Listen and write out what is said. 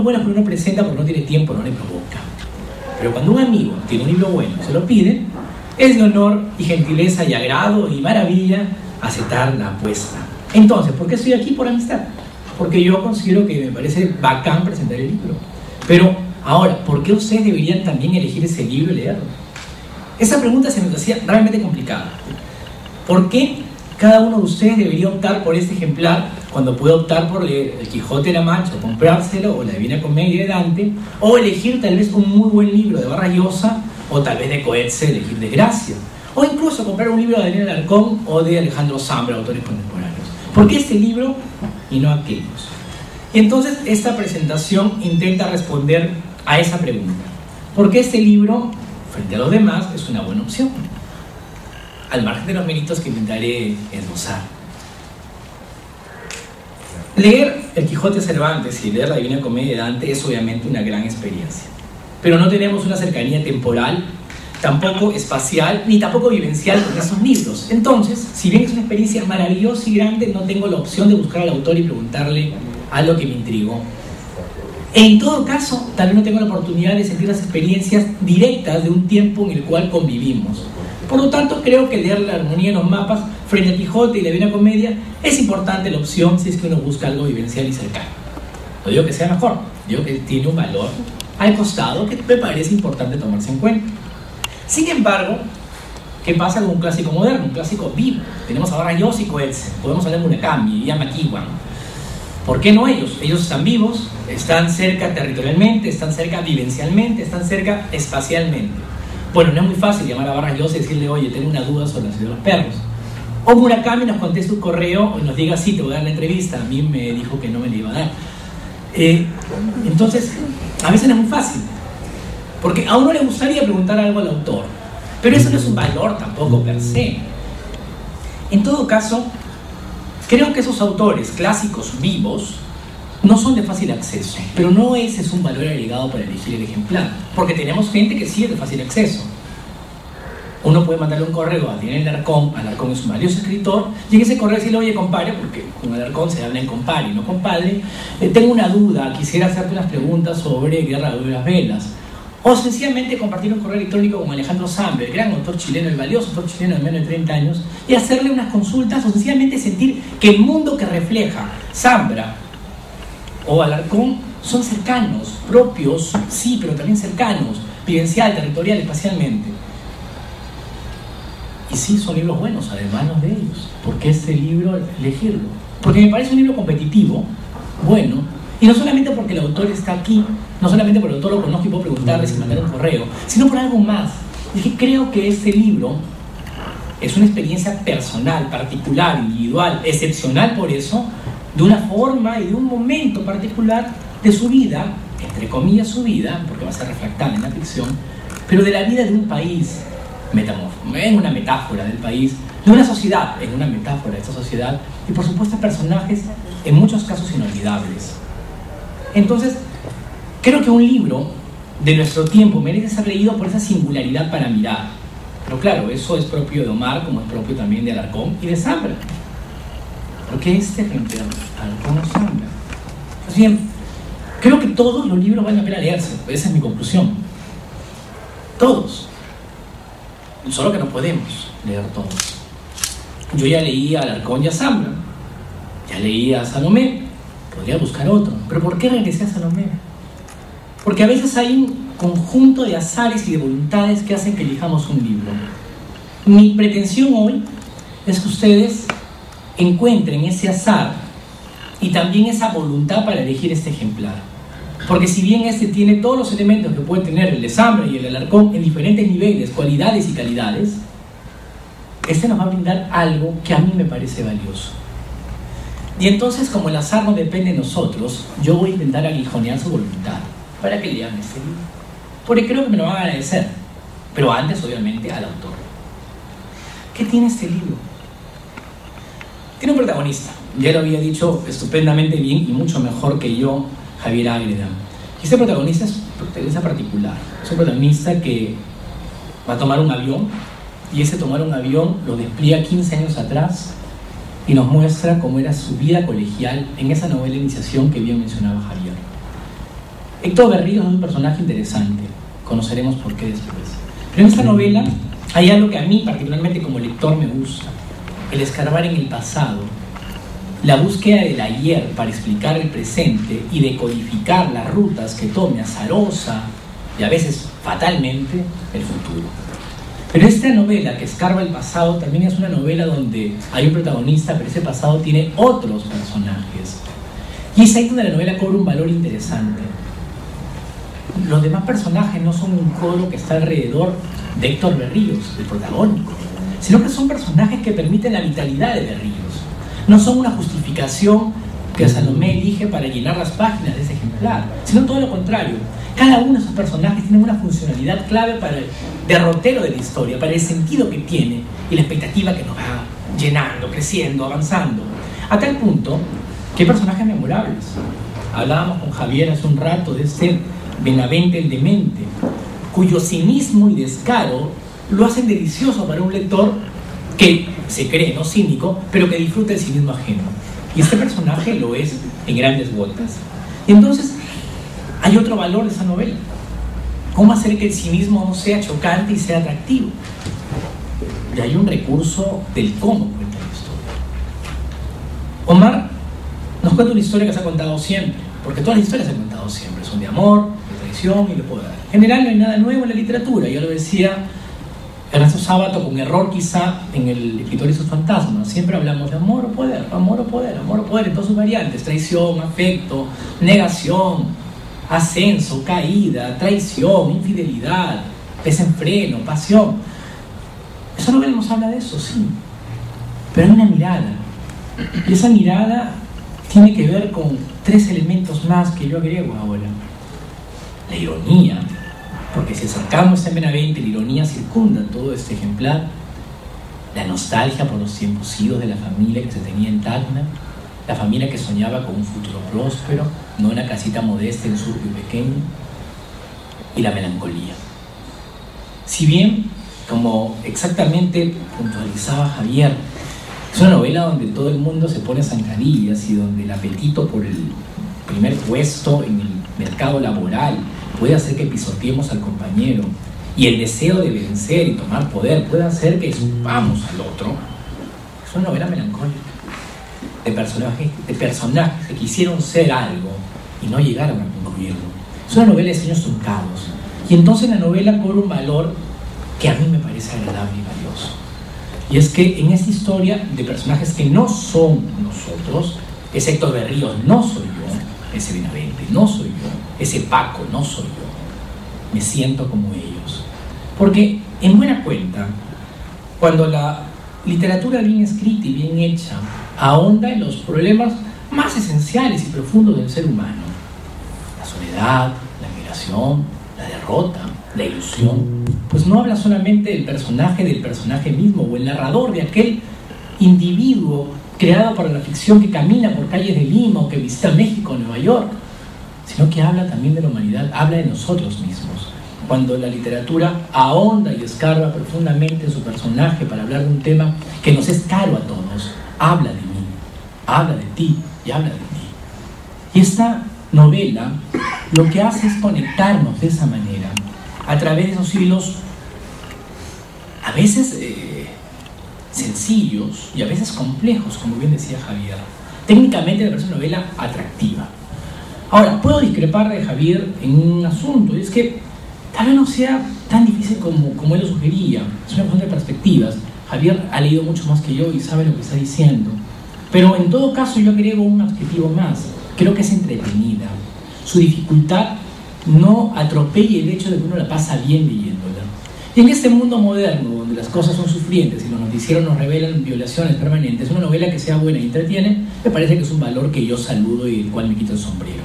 buenos que uno presenta porque no tiene tiempo, no le provoca. Pero cuando un amigo tiene un libro bueno y se lo pide, es de honor y gentileza y agrado y maravilla aceptar la apuesta. Entonces, ¿por qué estoy aquí? Por amistad. Porque yo considero que me parece bacán presentar el libro. Pero ahora, ¿por qué ustedes deberían también elegir ese libro y leerlo? Esa pregunta se me hacía realmente complicada. ¿Por qué cada uno de ustedes debería optar por este ejemplar cuando puede optar por leer El Quijote de la Mancha, o comprárselo, o La Divina Comedia de Dante, o elegir tal vez un muy buen libro de Vargas Llosa, o tal vez de Coetzee, elegir Desgracia, o incluso comprar un libro de Daniel Alarcón o de Alejandro Zambra, autores contemporáneos? ¿Por qué este libro y no aquellos? Y entonces esta presentación intenta responder a esa pregunta. ¿Por qué este libro, frente a los demás, es una buena opción? Al margen de los méritos que intentaré esbozar. Leer El Quijote de Cervantes y leer La Divina Comedia de Dante es obviamente una gran experiencia. Pero no tenemos una cercanía temporal, tampoco espacial, ni tampoco vivencial con esos libros. Entonces, si bien es una experiencia maravillosa y grande, no tengo la opción de buscar al autor y preguntarle algo que me intrigó. En todo caso, también no tengo la oportunidad de sentir las experiencias directas de un tiempo en el cual convivimos. Por lo tanto, creo que leer La Armonía en los Mapas frente a Quijote y La Divina Comedia es importante la opción si es que uno busca algo vivencial y cercano. No digo que sea mejor, digo que tiene un valor al costado que me parece importante tomarse en cuenta. Sin embargo, ¿qué pasa con un clásico moderno, un clásico vivo? Tenemos ahora a Vargas Llosa y Coetzee, podemos hablar de Murakami y a McEwan. ¿Por qué no ellos? Ellos están vivos, están cerca territorialmente, están cerca vivencialmente, están cerca espacialmente. Bueno, no es muy fácil llamar a Vargas Llosa y decirle, oye, tengo una duda sobre la ciudad de los perros. O Murakami nos contesta un correo y nos diga, sí, te voy a dar la entrevista, a mí me dijo que no me la iba a dar. Entonces, a veces no es muy fácil, porque a uno le gustaría preguntar algo al autor, pero eso no es un valor tampoco per se. En todo caso, creo que esos autores clásicos vivos no son de fácil acceso, pero no ese es un valor agregado para elegir el ejemplar, porque tenemos gente que sí es de fácil acceso. Uno puede mandarle un correo a Daniel Alarcón es un valioso escritor, y en ese correo decirle, oye compadre, porque con Alarcón se habla en compadre y no compadre, tengo una duda, quisiera hacerte unas preguntas sobre Guerra de las Velas. O sencillamente compartir un correo electrónico con Alejandro Zambra, el gran autor chileno, el valioso autor chileno de menos de 30 años, y hacerle unas consultas, o sencillamente sentir que el mundo que refleja Zambra o Alarcón son cercanos, propios, sí, pero también cercanos, vivencial, territorial, espacialmente. Y sí, son libros buenos, además de ellos. ¿Por qué este libro elegirlo? Porque me parece un libro competitivo, bueno, y no solamente porque el autor está aquí, no solamente porque el autor lo conozco y puedo preguntarle sin mandar un correo, sino por algo más. Es que creo que este libro es una experiencia personal, particular, individual, excepcional por eso, de una forma y de un momento particular de su vida, entre comillas su vida, porque va a ser refractada en la ficción, pero de la vida de un país, en una metáfora del país, de una sociedad, en una metáfora de esta sociedad, y por supuesto personajes en muchos casos inolvidables. Entonces, creo que un libro de nuestro tiempo merece ser leído por esa singularidad para mirar. Pero claro, eso es propio de Omar, como es propio también de Alarcón y de Zambra. ¿Por qué este frente a Alarcón o Zambra? Pues bien, creo que todos los libros valen la pena leerse, esa es mi conclusión. Todos. Solo que no podemos leer todos. Yo ya leí a Alarcón y a Zambra, ya leí a Salomé, podría buscar otro. ¿Pero por qué regresé a Salomé? Porque a veces hay un conjunto de azares y de voluntades que hacen que elijamos un libro. Mi pretensión hoy es que ustedes encuentren ese azar y también esa voluntad para elegir este ejemplar. Porque si bien este tiene todos los elementos que puede tener el de Zambra y el de Alarcón en diferentes niveles, cualidades y calidades, este nos va a brindar algo que a mí me parece valioso. Y entonces, como el azar no depende de nosotros, yo voy a intentar aguijonear su voluntad para que lean este libro. Porque creo que me lo van a agradecer, pero antes, obviamente, al autor. ¿Qué tiene este libro? Tiene un protagonista, ya lo había dicho estupendamente bien y mucho mejor que yo, Javier Ágreda. Y este protagonista es un protagonista particular, es un protagonista que va a tomar un avión, y ese tomar un avión lo despliega 15 años atrás y nos muestra cómo era su vida colegial en esa novela Iniciación que bien mencionaba Javier. Héctor Berríos es un personaje interesante, conoceremos por qué después. Pero en esta novela hay algo que a mí particularmente como lector me gusta, el escarbar en el pasado, la búsqueda del ayer para explicar el presente y decodificar las rutas que tome azarosa y a veces fatalmente el futuro. Pero esta novela que escarba el pasado también es una novela donde hay un protagonista, pero ese pasado tiene otros personajes. Y es ahí donde la novela cobra un valor interesante. Los demás personajes no son un coro que está alrededor de Héctor Berríos, el protagónico, sino que son personajes que permiten la vitalidad de Berríos. No son una justificación que Salomé elige para llenar las páginas de ese ejemplar, sino todo lo contrario. Cada uno de esos personajes tiene una funcionalidad clave para el derrotero de la historia, para el sentido que tiene y la expectativa que nos va llenando, creciendo, avanzando. A tal punto que hay personajes memorables. Hablábamos con Javier hace un rato de este Benavente el Demente, cuyo cinismo y descaro lo hacen delicioso para un lector que se cree no cínico, pero que disfruta el cinismo ajeno. Y este personaje lo es en grandes gotas. Y entonces hay otro valor de esa novela. ¿Cómo hacer que el cinismo no sea chocante y sea atractivo? Y hay un recurso del cómo cuenta la historia. Omar nos cuenta una historia que se ha contado siempre, porque todas las historias se han contado siempre, son de amor, de traición y de poder. En general no hay nada nuevo en la literatura, ya lo decía Ernesto Sábato, con error quizá, en el escritor y sus fantasmas. Siempre hablamos de amor o poder, amor o poder, amor o poder en todas sus variantes: traición, afecto, negación, ascenso, caída, traición, infidelidad, desenfreno, pasión. Esa novela nos habla de eso, sí, pero hay una mirada, y esa mirada tiene que ver con tres elementos más que yo agrego ahora: la ironía, porque si acercamos en Benavente, la ironía circunda todo este ejemplar; la nostalgia por los tiempos idos de la familia que se tenía en Tacna, la familia que soñaba con un futuro próspero, no una casita modesta en suburbio pequeño; y la melancolía. Si bien, como exactamente puntualizaba Javier, es una novela donde todo el mundo se pone zancadillas y donde el apetito por el primer puesto en el mercado laboral puede hacer que pisoteemos al compañero, y el deseo de vencer y tomar poder puede hacer que supamos al otro, es una novela melancólica de personajes que quisieron ser algo y no llegaron a concluirlo. Es una novela de sueños truncados, y entonces la novela cobra un valor que a mí me parece agradable y valioso. Y es que en esta historia de personajes que no son nosotros, ese Héctor Berríos no soy yo, ese Benavente no soy yo, ese Paco no soy yo, me siento como ellos. Porque en buena cuenta, cuando la literatura bien escrita y bien hecha ahonda en los problemas más esenciales y profundos del ser humano: la soledad, la migración, la derrota, la ilusión, pues no habla solamente del personaje mismo o el narrador, de aquel individuo creado para la ficción que camina por calles de Lima o que visita México o Nueva York, sino que habla también de la humanidad, habla de nosotros mismos. Cuando la literatura ahonda y escarba profundamente en su personaje para hablar de un tema que nos es caro a todos, habla de mí, habla de ti y habla de ti. Y esta novela lo que hace es conectarnos de esa manera, a través de esos hilos a veces sencillos y a veces complejos, como bien decía Javier. Técnicamente me parece una novela atractiva. Ahora, puedo discrepar de Javier en un asunto, y es que tal vez no sea tan difícil como él lo sugería. Es una cuestión de perspectivas. Javier ha leído mucho más que yo y sabe lo que está diciendo. Pero en todo caso yo agrego un adjetivo más: creo que es entretenida. Su dificultad no atropella el hecho de que uno la pasa bien leyéndola. Y en este mundo moderno, donde las cosas son sufrientes y los noticieros nos revelan violaciones permanentes, una novela que sea buena y entretiene, me parece que es un valor que yo saludo y del cual me quito el sombrero.